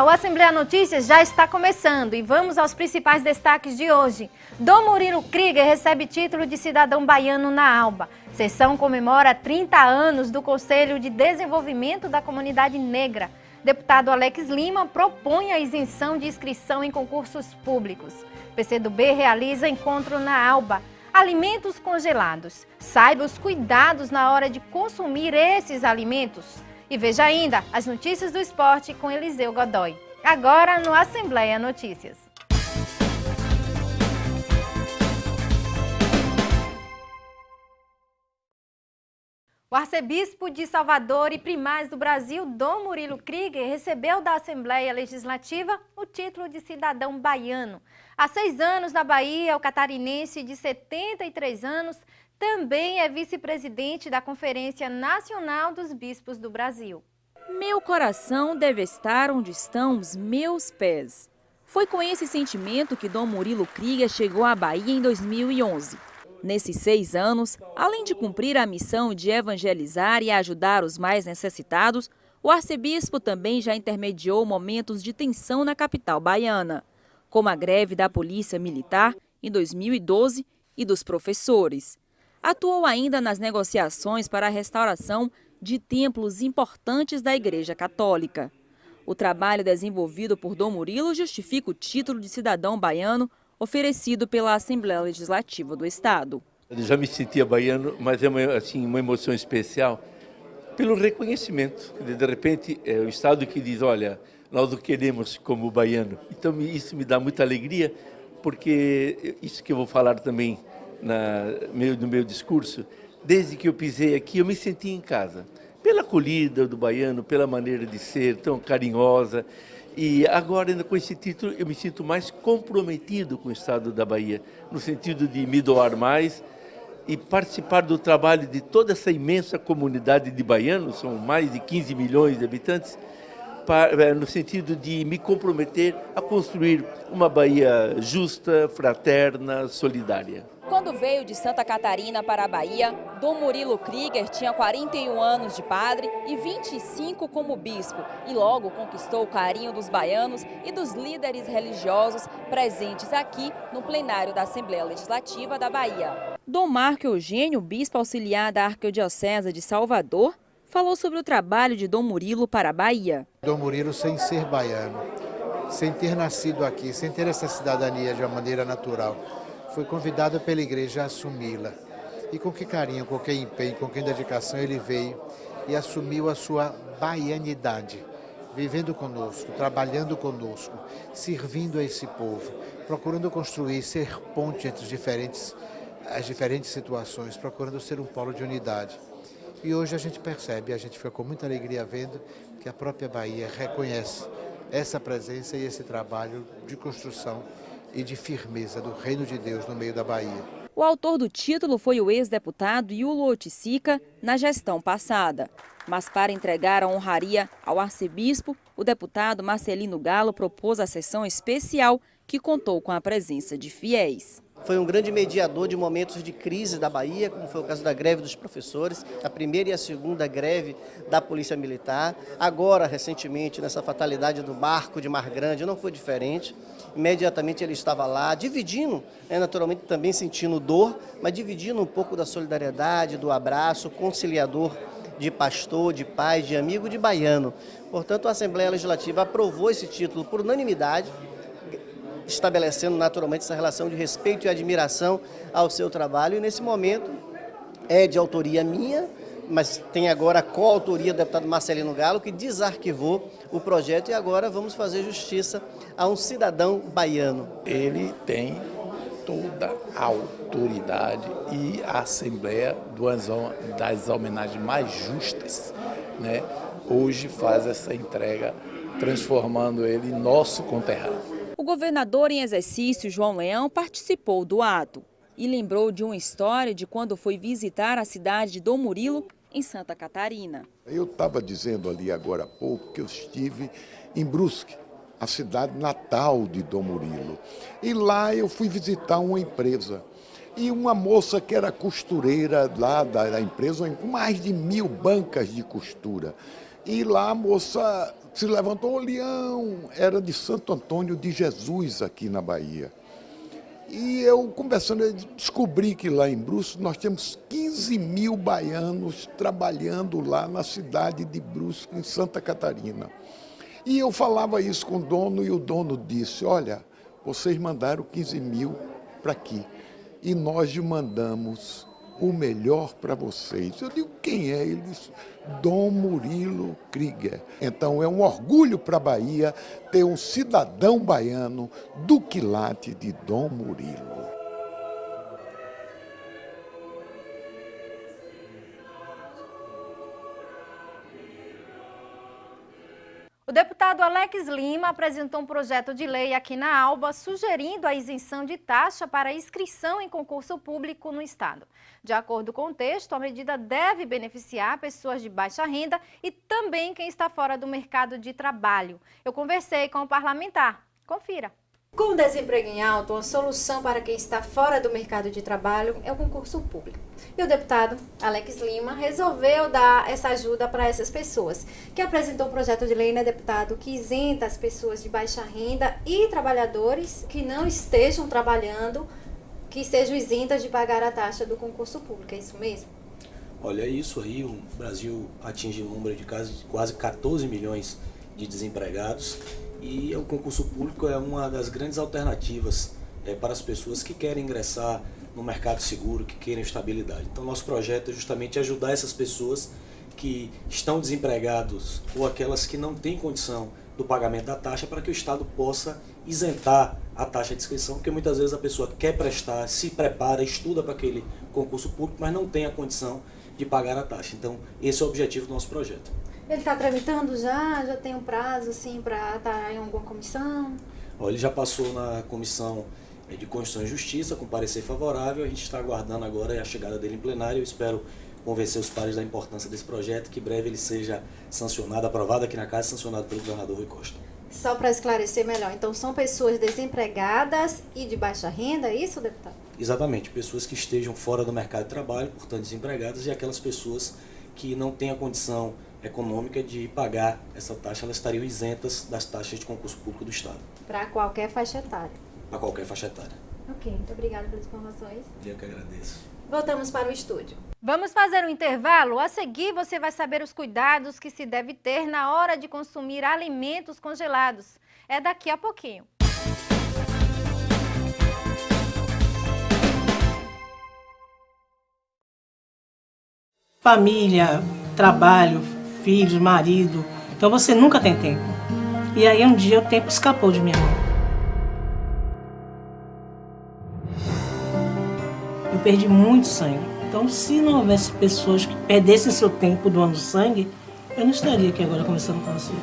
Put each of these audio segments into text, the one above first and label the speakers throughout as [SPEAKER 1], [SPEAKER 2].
[SPEAKER 1] Olá, o Assembleia Notícias já está começando e vamos aos principais destaques de hoje. Dom Murilo Krieger recebe título de cidadão baiano na Alba. Sessão comemora 30 anos do Conselho de Desenvolvimento da Comunidade Negra. Deputado Alex Lima propõe a isenção de inscrição em concursos públicos. PCdoB realiza encontro na Alba. Alimentos congelados. Saiba os cuidados na hora de consumir esses alimentos. E veja ainda as notícias do esporte com Eliseu Godoy. Agora no Assembleia Notícias. O arcebispo de Salvador e primaz do Brasil, Dom Murilo Krieger, recebeu da Assembleia Legislativa o título de cidadão baiano. Há 6 anos na Bahia, o catarinense de 73 anos também é vice-presidente da Conferência Nacional dos Bispos do Brasil.
[SPEAKER 2] Meu coração deve estar onde estão os meus pés. Foi com esse sentimento que Dom Murilo Krieger chegou à Bahia em 2011. Nesses 6 anos, além de cumprir a missão de evangelizar e ajudar os mais necessitados, o arcebispo também já intermediou momentos de tensão na capital baiana, como a greve da Polícia Militar em 2012 e dos professores. Atuou ainda nas negociações para a restauração de templos importantes da Igreja Católica. O trabalho desenvolvido por Dom Murilo justifica o título de cidadão baiano oferecido pela Assembleia Legislativa do Estado.
[SPEAKER 3] Eu já me sentia baiano, mas é uma emoção especial pelo reconhecimento. De repente, é o Estado que diz, olha, nós o queremos como baiano. Então isso me dá muita alegria, porque isso que eu vou falar também no meu discurso, desde que eu pisei aqui, eu me senti em casa. Pela acolhida do baiano, pela maneira de ser tão carinhosa. E agora, ainda com esse título, eu me sinto mais comprometido com o Estado da Bahia, no sentido de me doar mais e participar do trabalho de toda essa imensa comunidade de baianos, são mais de 15 milhões de habitantes, no sentido de me comprometer a construir uma Bahia justa, fraterna, solidária.
[SPEAKER 2] Quando veio de Santa Catarina para a Bahia, Dom Murilo Krieger tinha 41 anos de padre e 25 como bispo, e logo conquistou o carinho dos baianos e dos líderes religiosos presentes aqui no plenário da Assembleia Legislativa da Bahia. Dom Marco Eugênio, bispo auxiliar da Arquidiocese de Salvador, falou sobre o trabalho de Dom Murilo para a Bahia.
[SPEAKER 4] Dom Murilo, sem ser baiano, sem ter nascido aqui, sem ter essa cidadania de uma maneira natural, foi convidado pela igreja a assumi-la. E com que carinho, com que empenho, com que dedicação ele veio e assumiu a sua baianidade, vivendo conosco, trabalhando conosco, servindo a esse povo, procurando construir, ser ponte entre as diferentes situações, procurando ser um polo de unidade. E hoje a gente percebe, a gente fica com muita alegria vendo que a própria Bahia reconhece essa presença e esse trabalho de construção e de firmeza do reino de Deus no meio da Bahia.
[SPEAKER 2] O autor do título foi o ex-deputado Yulo Oiticica na gestão passada. Mas para entregar a honraria ao arcebispo, o deputado Marcelino Galo propôs a sessão especial que contou com a presença de fiéis.
[SPEAKER 5] Foi um grande mediador de momentos de crise da Bahia, como foi o caso da greve dos professores, a primeira e a segunda greve da Polícia Militar. Agora, recentemente, nessa fatalidade do barco de Mar Grande, não foi diferente. Imediatamente ele estava lá, dividindo, naturalmente também sentindo dor, mas dividindo um pouco da solidariedade, do abraço, conciliador de pastor, de pai, de amigo, de baiano. Portanto, a Assembleia Legislativa aprovou esse título por unanimidade, estabelecendo naturalmente essa relação de respeito e admiração ao seu trabalho. E nesse momento é de autoria minha, mas tem agora a coautoria do deputado Marcelino Galo, que desarquivou o projeto e agora vamos fazer justiça a um cidadão baiano.
[SPEAKER 6] Ele tem toda a autoridade e a Assembleia das homenagens mais justas, né? Hoje faz essa entrega, transformando ele em nosso conterrâneo.
[SPEAKER 2] O governador em exercício, João Leão, participou do ato e lembrou de uma história de quando foi visitar a cidade de Dom Murilo, em Santa Catarina.
[SPEAKER 7] Eu estava dizendo ali agora há pouco que eu estive em Brusque, a cidade natal de Dom Murilo. E lá eu fui visitar uma empresa. E uma moça que era costureira lá da empresa, com mais de 1000 bancas de costura. E lá a moça Se levantou, o leão era de Santo Antônio de Jesus, aqui na Bahia. E eu, conversando, eu descobri que lá em Brusque nós temos 15 mil baianos trabalhando lá na cidade de Brusque, em Santa Catarina. E eu falava isso com o dono e o dono disse, olha, vocês mandaram 15 mil para aqui e nós lhe mandamos o melhor para vocês. Eu digo, quem é? Ele disse, Dom Murilo Krieger. Então é um orgulho para a Bahia ter um cidadão baiano do quilate de Dom Murilo.
[SPEAKER 1] O deputado Alex Lima apresentou um projeto de lei aqui na Alba sugerindo a isenção de taxa para inscrição em concurso público no estado. De acordo com o texto, a medida deve beneficiar pessoas de baixa renda e também quem está fora do mercado de trabalho. Eu conversei com o parlamentar. Confira. Com o desemprego em alta, uma solução para quem está fora do mercado de trabalho é o concurso público. E o deputado Alex Lima resolveu dar essa ajuda para essas pessoas, que apresentou um projeto de lei, né, deputado, que isenta as pessoas de baixa renda e trabalhadores que não estejam trabalhando, que sejam isentas de pagar a taxa do concurso público. É isso mesmo?
[SPEAKER 8] Olha, isso aí, o Brasil atinge um número de quase 14 milhões de desempregados. E o concurso público é uma das grandes alternativas para as pessoas que querem ingressar no mercado seguro, que querem estabilidade. Então, nosso projeto é justamente ajudar essas pessoas que estão desempregados ou aquelas que não têm condição do pagamento da taxa para que o Estado possa isentar a taxa de inscrição, porque muitas vezes a pessoa quer prestar, se prepara, estuda para aquele concurso público, mas não tem a condição de pagar a taxa. Então, esse é o objetivo do nosso projeto.
[SPEAKER 1] Ele está tramitando já tem um prazo assim, para estar em alguma comissão?
[SPEAKER 8] Ele já passou na Comissão de Constituição e Justiça com parecer favorável. A gente está aguardando agora a chegada dele em plenário. Eu espero convencer os pares da importância desse projeto, que em breve ele seja sancionado, aprovado aqui na Casa, sancionado pelo governador Rui Costa.
[SPEAKER 1] Só para esclarecer melhor, então são pessoas desempregadas e de baixa renda, é isso, deputado?
[SPEAKER 8] Exatamente, pessoas que estejam fora do mercado de trabalho, portanto desempregadas, e aquelas pessoas que não têm a condição econômica de pagar essa taxa, elas estariam isentas das taxas de concurso público do Estado.
[SPEAKER 1] Para qualquer faixa etária?
[SPEAKER 8] Para qualquer faixa etária.
[SPEAKER 1] Ok, muito obrigada pelas informações.
[SPEAKER 8] Eu que agradeço.
[SPEAKER 1] Voltamos para o estúdio. Vamos fazer um intervalo? A seguir você vai saber os cuidados que se deve ter na hora de consumir alimentos congelados. É daqui a pouquinho.
[SPEAKER 9] Família, trabalho, filhos, marido. Então você nunca tem tempo. E aí um dia o tempo escapou de minha mão. Eu perdi muito sangue. Então se não houvesse pessoas que perdessem seu tempo doando sangue, eu não estaria aqui agora conversando com você.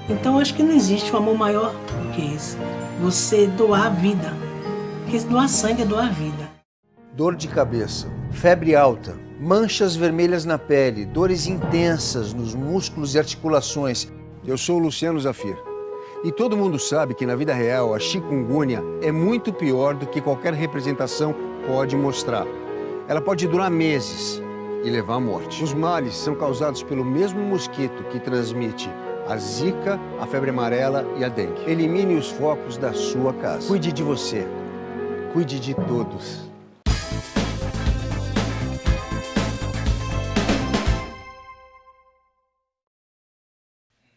[SPEAKER 9] Então acho que não existe um amor maior do que esse. Você doar a vida. Porque doar sangue é doar a vida.
[SPEAKER 10] Dor de cabeça, febre alta, manchas vermelhas na pele, dores intensas nos músculos e articulações. Eu sou o Luciano Zafir. E todo mundo sabe que na vida real a chikungunya é muito pior do que qualquer representação pode mostrar. Ela pode durar meses e levar à morte. Os males são causados pelo mesmo mosquito que transmite a zika, a febre amarela e a dengue. Elimine os focos da sua casa. Cuide de você. Cuide de todos.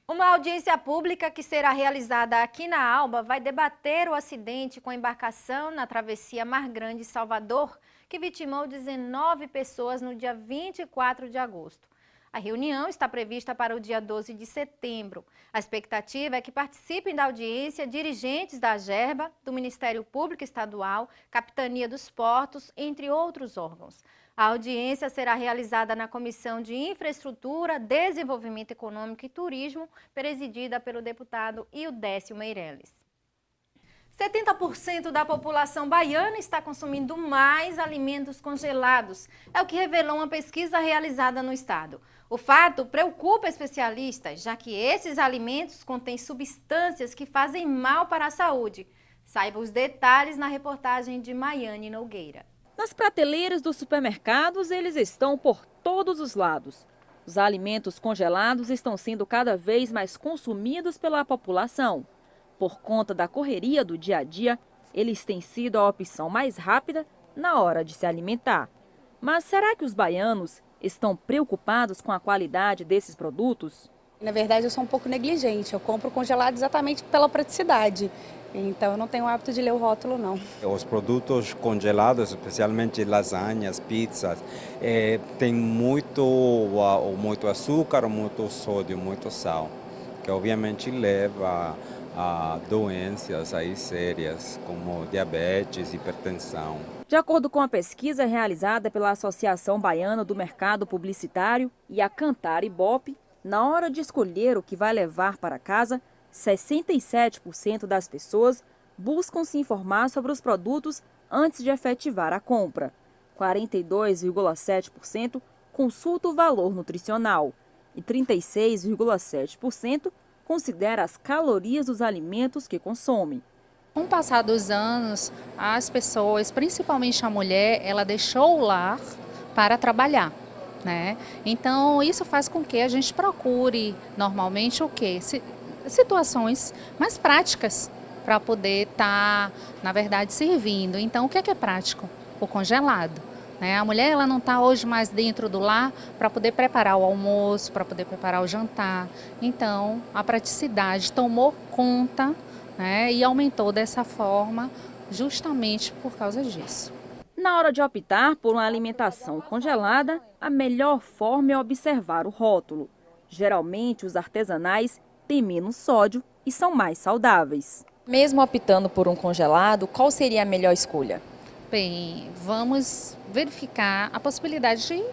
[SPEAKER 1] Uma audiência pública que será realizada aqui na Alba vai debater o acidente com a embarcação na travessia Mar Grande-Salvador, que vitimou 19 pessoas no dia 24 de agosto. A reunião está prevista para o dia 12 de setembro. A expectativa é que participem da audiência dirigentes da AGERBA, do Ministério Público Estadual, Capitania dos Portos, entre outros órgãos. A audiência será realizada na Comissão de Infraestrutura, Desenvolvimento Econômico e Turismo, presidida pelo deputado Ildécio Meirelles. 70% da população baiana está consumindo mais alimentos congelados. É o que revelou uma pesquisa realizada no estado. O fato preocupa especialistas, já que esses alimentos contêm substâncias que fazem mal para a saúde. Saiba os detalhes na reportagem de Maiane Nogueira.
[SPEAKER 2] Nas prateleiras dos supermercados, eles estão por todos os lados. Os alimentos congelados estão sendo cada vez mais consumidos pela população. Por conta da correria do dia a dia, eles têm sido a opção mais rápida na hora de se alimentar. Mas será que os baianos estão preocupados com a qualidade desses produtos?
[SPEAKER 11] Na verdade, eu sou um pouco negligente. Eu compro congelado exatamente pela praticidade. Então, eu não tenho o hábito de ler o rótulo, não.
[SPEAKER 12] Os produtos congelados, especialmente lasanhas, pizzas, tem muito açúcar, muito sódio, muito sal, que obviamente leva a doenças aí sérias, como diabetes, hipertensão.
[SPEAKER 2] De acordo com a pesquisa realizada pela Associação Baiana do Mercado Publicitário e a Cantar Ibope, na hora de escolher o que vai levar para casa, 67% das pessoas buscam se informar sobre os produtos antes de efetivar a compra. 42,7% consulta o valor nutricional e 36,7% considera as calorias dos alimentos que consome.
[SPEAKER 13] Com o passar dos anos, as pessoas, principalmente a mulher, ela deixou o lar para trabalhar, né? Então, isso faz com que a gente procure, normalmente, o quê? Situações mais práticas para poder estar, na verdade, servindo. Então, o que é prático? O congelado. A mulher ela não está hoje mais dentro do lar para poder preparar o almoço, para poder preparar o jantar. Então, a praticidade tomou conta, e aumentou dessa forma justamente por causa disso.
[SPEAKER 2] Na hora de optar por uma alimentação congelada, a melhor forma é observar o rótulo. Geralmente, os artesanais têm menos sódio e são mais saudáveis.
[SPEAKER 14] Mesmo optando por um congelado, qual seria a melhor escolha?
[SPEAKER 13] Bem, vamos verificar a possibilidade de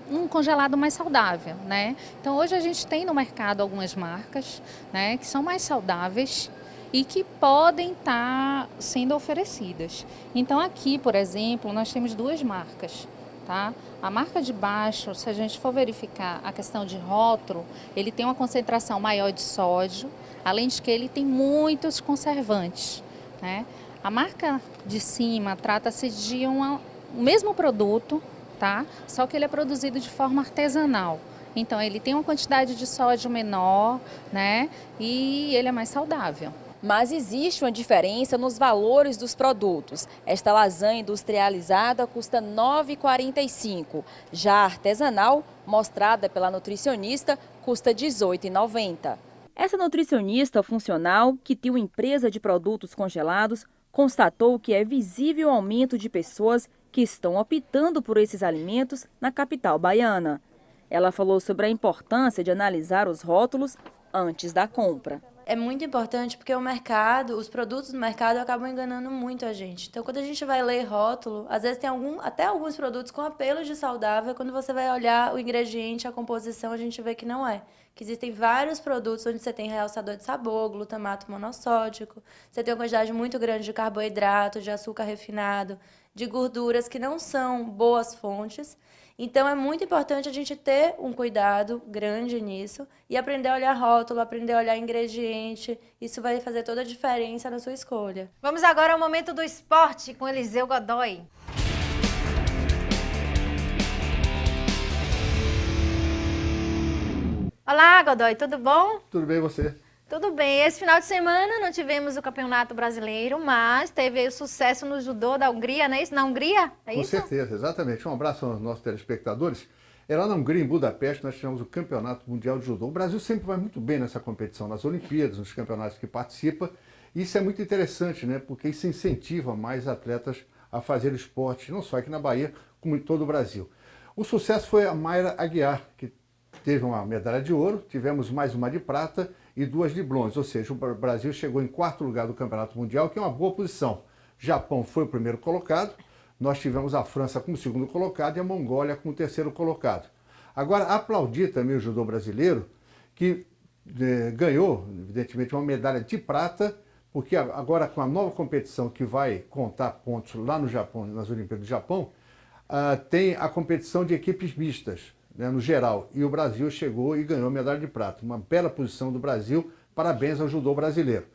[SPEAKER 13] um congelado mais saudável, Então, hoje a gente tem no mercado algumas marcas, que são mais saudáveis e que podem estar sendo oferecidas. Então, aqui, por exemplo, nós temos duas marcas, tá? A marca de baixo, se a gente for verificar a questão de rótulo, ele tem uma concentração maior de sódio, além de que ele tem muitos conservantes, A marca de cima trata-se de o mesmo produto, tá? Só que ele é produzido de forma artesanal. Então, ele tem uma quantidade de sódio menor, E ele é mais saudável.
[SPEAKER 14] Mas existe uma diferença nos valores dos produtos. Esta lasanha industrializada custa R$ 9,45. Já a artesanal, mostrada pela nutricionista, custa R$ 18,90.
[SPEAKER 2] Essa nutricionista funcional, que tem uma empresa de produtos congelados, constatou que é visível o aumento de pessoas que estão optando por esses alimentos na capital baiana. Ela falou sobre a importância de analisar os rótulos antes da compra.
[SPEAKER 15] É muito importante porque os produtos do mercado acabam enganando muito a gente. Então, quando a gente vai ler rótulo, às vezes tem até alguns produtos com apelo de saudável, quando você vai olhar o ingrediente, a composição, a gente vê que não é. Que existem vários produtos onde você tem realçador de sabor, glutamato monossódico, você tem uma quantidade muito grande de carboidrato, de açúcar refinado, de gorduras que não são boas fontes. Então, é muito importante a gente ter um cuidado grande nisso e aprender a olhar rótulo, aprender a olhar ingrediente. Isso vai fazer toda a diferença na sua escolha.
[SPEAKER 1] Vamos agora ao momento do esporte com Eliseu Godoy. Olá, Godoy, tudo bom?
[SPEAKER 16] Tudo bem, e você?
[SPEAKER 1] Tudo bem. Esse final de semana não tivemos o Campeonato Brasileiro, mas teve o sucesso no judô da Hungria, não é isso? Na Hungria? É isso?
[SPEAKER 16] Com certeza, exatamente. Um abraço aos nossos telespectadores. Lá na Hungria, em Budapeste, nós tivemos o Campeonato Mundial de Judô. O Brasil sempre vai muito bem nessa competição, nas Olimpíadas, nos campeonatos que participa. E isso é muito interessante, porque isso incentiva mais atletas a fazer o esporte, não só aqui na Bahia, como em todo o Brasil. O sucesso foi a Mayra Aguiar, que teve uma medalha de ouro, tivemos mais uma de prata e 2 de bronze, ou seja, o Brasil chegou em 4º lugar do Campeonato Mundial, que é uma boa posição. Japão foi o primeiro colocado, nós tivemos a França como 2º colocado e a Mongólia como 3º colocado. Agora, aplaudir também o judô brasileiro, que ganhou, evidentemente, uma medalha de prata, porque agora com a nova competição que vai contar pontos lá no Japão, nas Olimpíadas do Japão, tem a competição de equipes mistas, no geral, e o Brasil chegou e ganhou a medalha de prata. Uma bela posição do Brasil, parabéns ao judô brasileiro.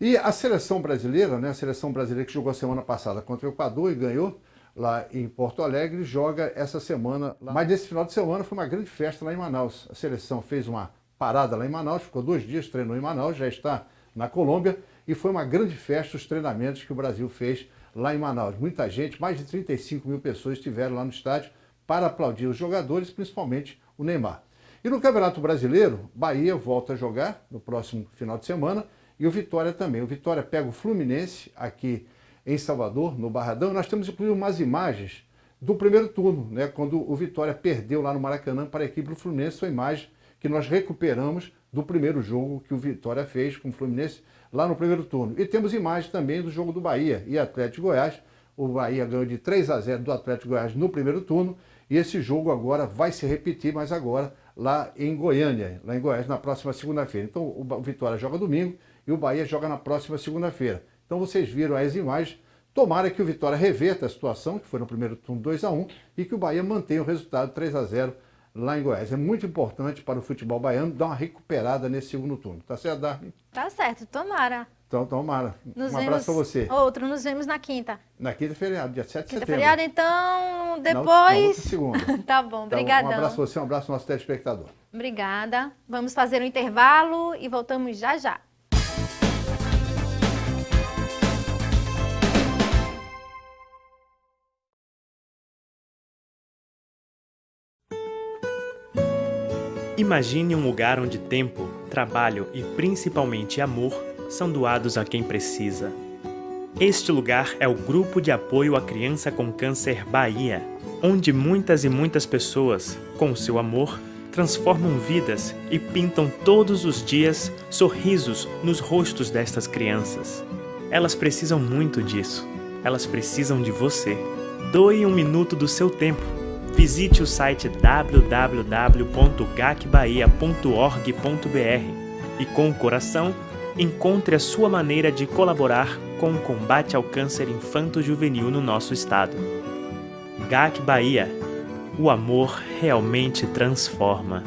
[SPEAKER 16] E a seleção brasileira, a seleção brasileira que jogou a semana passada contra o Equador e ganhou, lá em Porto Alegre, joga essa semana. Mas nesse final de semana foi uma grande festa lá em Manaus. A seleção fez uma parada lá em Manaus, ficou 2 dias, treinou em Manaus, já está na Colômbia, e foi uma grande festa os treinamentos que o Brasil fez lá em Manaus. Muita gente, mais de 35 mil pessoas estiveram lá no estádio para aplaudir os jogadores, principalmente o Neymar. E no Campeonato Brasileiro, Bahia volta a jogar no próximo final de semana e o Vitória também. O Vitória pega o Fluminense aqui em Salvador, no Barradão. Nós temos inclusive umas imagens do primeiro turno, né, quando o Vitória perdeu lá no Maracanã para a equipe do Fluminense. São imagens que nós recuperamos do primeiro jogo que o Vitória fez com o Fluminense lá no primeiro turno. E temos imagens também do jogo do Bahia e Atlético de Goiás. O Bahia ganhou de 3-0 do Atlético de Goiás no primeiro turno. E esse jogo agora vai se repetir, mas agora lá em Goiânia, lá em Goiás, na próxima segunda-feira. Então o Vitória joga domingo e o Bahia joga na próxima segunda-feira. Então vocês viram as imagens. Tomara que o Vitória reverta a situação, que foi no primeiro turno 2-1, e que o Bahia mantenha o resultado 3-0 lá em Goiás. É muito importante para o futebol baiano dar uma recuperada nesse segundo turno. Tá certo, Darmin?
[SPEAKER 1] Tá certo, tomara.
[SPEAKER 16] Então, tomara.
[SPEAKER 1] Um
[SPEAKER 16] abraço para você.
[SPEAKER 1] Outro, nos vemos na quinta.
[SPEAKER 16] Na quinta é feriado, dia 7 de setembro.
[SPEAKER 1] Feriado, então, depois...
[SPEAKER 16] Na outra segunda.
[SPEAKER 1] Tá bom, obrigadão.
[SPEAKER 16] Então, um abraço para você, um abraço ao nosso telespectador.
[SPEAKER 1] Obrigada. Vamos fazer um intervalo e voltamos já já.
[SPEAKER 17] Imagine um lugar onde tempo, trabalho e principalmente amor são doados a quem precisa. Este lugar é o Grupo de Apoio à Criança com Câncer Bahia, onde muitas e muitas pessoas, com seu amor, transformam vidas e pintam todos os dias sorrisos nos rostos destas crianças. Elas precisam muito disso. Elas precisam de você. Doe 1 minuto do seu tempo. Visite o site www.gacbahia.org.br e, com o coração, encontre a sua maneira de colaborar com o combate ao câncer infanto-juvenil no nosso estado. GAC Bahia. O amor realmente transforma.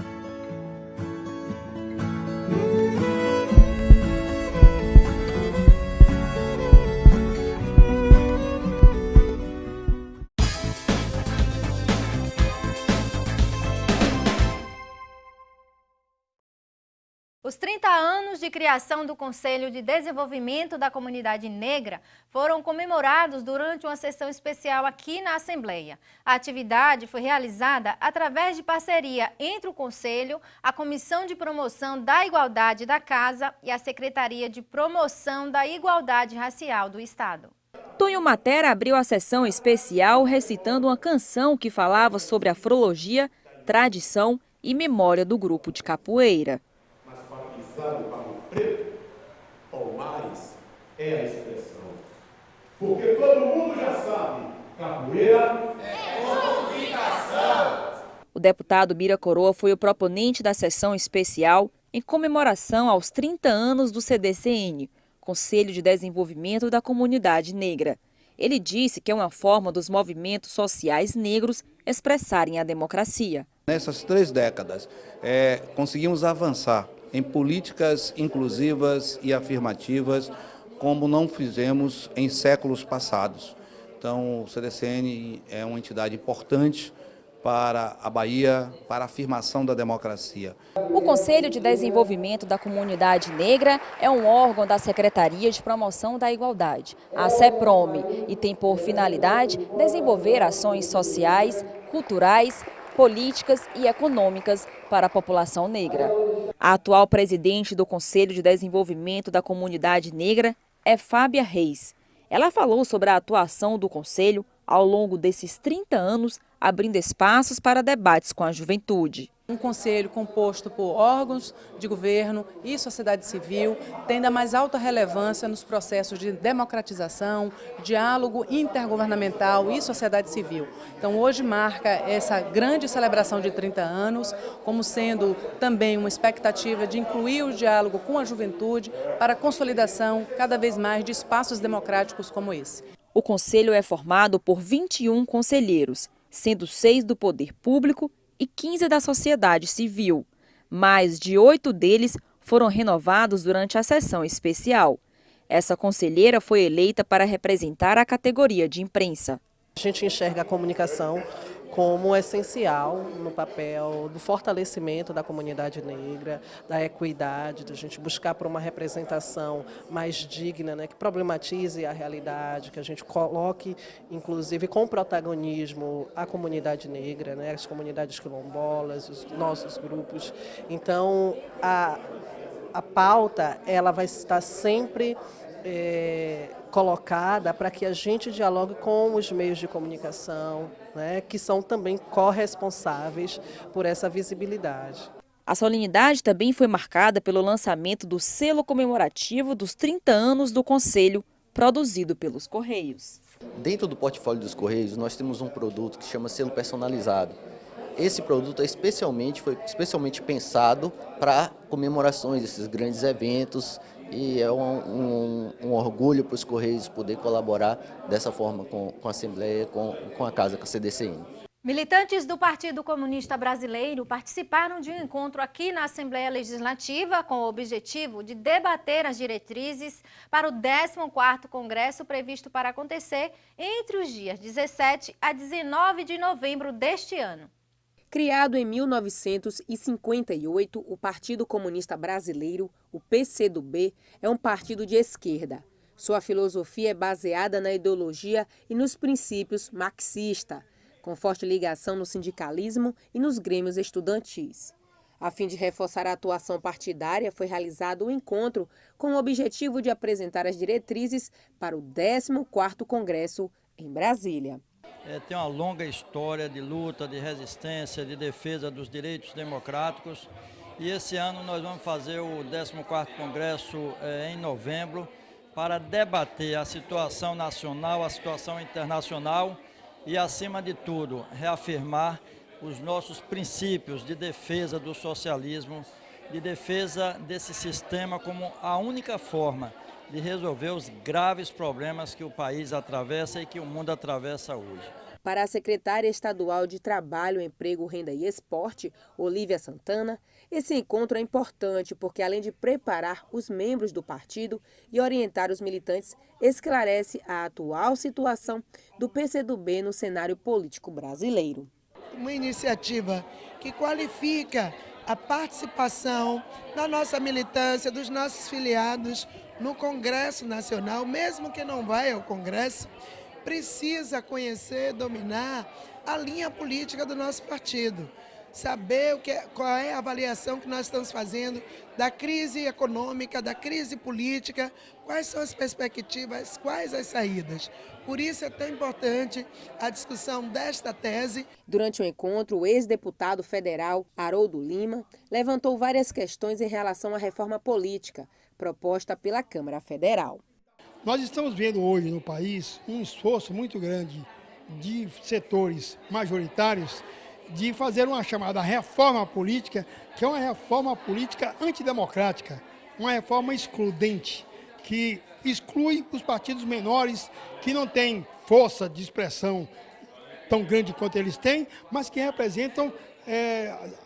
[SPEAKER 1] Os 30 anos de criação do Conselho de Desenvolvimento da Comunidade Negra foram comemorados durante uma sessão especial aqui na Assembleia. A atividade foi realizada através de parceria entre o Conselho, a Comissão de Promoção da Igualdade da Casa e a Secretaria de Promoção da Igualdade Racial do Estado.
[SPEAKER 2] Tonho Matera abriu a sessão especial recitando uma canção que falava sobre afrologia, tradição e memória do grupo de capoeira.
[SPEAKER 18] Para o preto, Palmares é a expressão. Porque todo mundo já sabe, capoeira é comunicação.
[SPEAKER 2] O deputado Bira Coroa foi o proponente da sessão especial em comemoração aos 30 anos do CDCN, Conselho de Desenvolvimento da Comunidade Negra. Ele disse que é uma forma dos movimentos sociais negros expressarem a democracia.
[SPEAKER 19] Nessas 3 décadas, conseguimos avançar em políticas inclusivas e afirmativas, como não fizemos em séculos passados. Então, o CDCN é uma entidade importante para a Bahia, para a afirmação da democracia.
[SPEAKER 14] O Conselho de Desenvolvimento da Comunidade Negra é um órgão da Secretaria de Promoção da Igualdade, a CEPROME, e tem por finalidade desenvolver ações sociais, culturais, políticas e econômicas para a população negra. A atual presidente do Conselho de Desenvolvimento da Comunidade Negra é Fábia Reis. Ela falou sobre a atuação do Conselho ao longo desses 30 anos, abrindo espaços para debates com a juventude.
[SPEAKER 20] Um conselho composto por órgãos de governo e sociedade civil tem da mais alta relevância nos processos de democratização, diálogo intergovernamental e sociedade civil. Então hoje marca essa grande celebração de 30 anos como sendo também uma expectativa de incluir o diálogo com a juventude para a consolidação cada vez mais de espaços democráticos como esse.
[SPEAKER 2] O conselho é formado por 21 conselheiros, sendo 6 do poder público e 15 da sociedade civil. Mais de 8 deles foram renovados durante a sessão especial. Essa conselheira foi eleita para representar a categoria de imprensa.
[SPEAKER 21] A gente enxerga a comunicação como essencial no papel do fortalecimento da comunidade negra, da equidade, da gente buscar por uma representação mais digna, né, que problematize a realidade, que a gente coloque, inclusive, com protagonismo a comunidade negra, né, as comunidades quilombolas, os nossos grupos. Então, a pauta ela vai estar sempre colocada para que a gente dialogue com os meios de comunicação, né, que são também corresponsáveis por essa visibilidade.
[SPEAKER 2] A solenidade também foi marcada pelo lançamento do selo comemorativo dos 30 anos do Conselho, produzido pelos Correios.
[SPEAKER 22] Dentro do portfólio dos Correios, nós temos um produto que se chama selo personalizado. Esse produto foi especialmente pensado para comemorações desses grandes eventos e é um orgulho para os Correios poder colaborar dessa forma com a Assembleia, com a Casa, com a CDCM.
[SPEAKER 1] Militantes do Partido Comunista Brasileiro participaram de um encontro aqui na Assembleia Legislativa com o objetivo de debater as diretrizes para o 14º Congresso previsto para acontecer entre os dias 17 a 19 de novembro deste ano.
[SPEAKER 23] Criado em 1958, o Partido Comunista Brasileiro, o PCdoB, é um partido de esquerda. Sua filosofia é baseada na ideologia e nos princípios marxistas, com forte ligação no sindicalismo e nos grêmios estudantis. A fim de reforçar a atuação partidária, foi realizado um encontro com o objetivo de apresentar as diretrizes para o 14º Congresso em Brasília.
[SPEAKER 24] Tem uma longa história de luta, de resistência, de defesa dos direitos democráticos. E esse ano nós vamos fazer o 14º Congresso em novembro para debater a situação nacional, a situação internacional e, acima de tudo, reafirmar os nossos princípios de defesa do socialismo, de defesa desse sistema como a única forma de resolver os graves problemas que o país atravessa e que o mundo atravessa hoje.
[SPEAKER 23] Para a secretária estadual de Trabalho, Emprego, Renda e Esporte, Olívia Santana, esse encontro é importante porque, além de preparar os membros do partido e orientar os militantes, esclarece a atual situação do PCdoB no cenário político brasileiro.
[SPEAKER 25] Uma iniciativa que qualifica a participação da nossa militância, dos nossos filiados no Congresso Nacional, mesmo que não vá ao Congresso, precisa conhecer, dominar a linha política do nosso partido, saber qual é a avaliação que nós estamos fazendo da crise econômica, da crise política, quais são as perspectivas, quais as saídas. Por isso é tão importante a discussão desta tese.
[SPEAKER 23] Durante o encontro, o ex-deputado federal Haroldo Lima levantou várias questões em relação à reforma política proposta pela Câmara Federal.
[SPEAKER 26] Nós estamos vendo hoje no país um esforço muito grande de setores majoritários de fazer uma chamada reforma política, que é uma reforma política antidemocrática, uma reforma excludente, que exclui os partidos menores, que não têm força de expressão tão grande quanto eles têm, mas que representam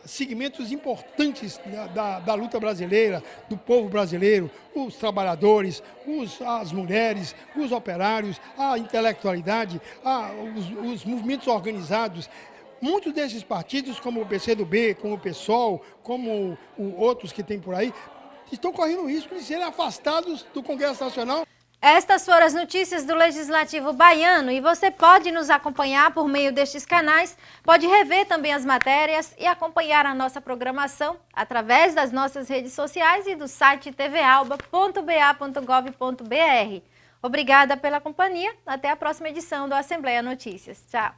[SPEAKER 26] segmentos importantes da luta brasileira, do povo brasileiro, os trabalhadores, as mulheres, os operários, a intelectualidade, os movimentos organizados. Muitos desses partidos, como o PCdoB, como o PSOL, como outros que tem por aí, estão correndo o risco de serem afastados do Congresso Nacional.
[SPEAKER 1] Estas foram as notícias do Legislativo Baiano e você pode nos acompanhar por meio destes canais, pode rever também as matérias e acompanhar a nossa programação através das nossas redes sociais e do site tvalba.ba.gov.br. Obrigada pela companhia, até a próxima edição do Assembleia Notícias. Tchau!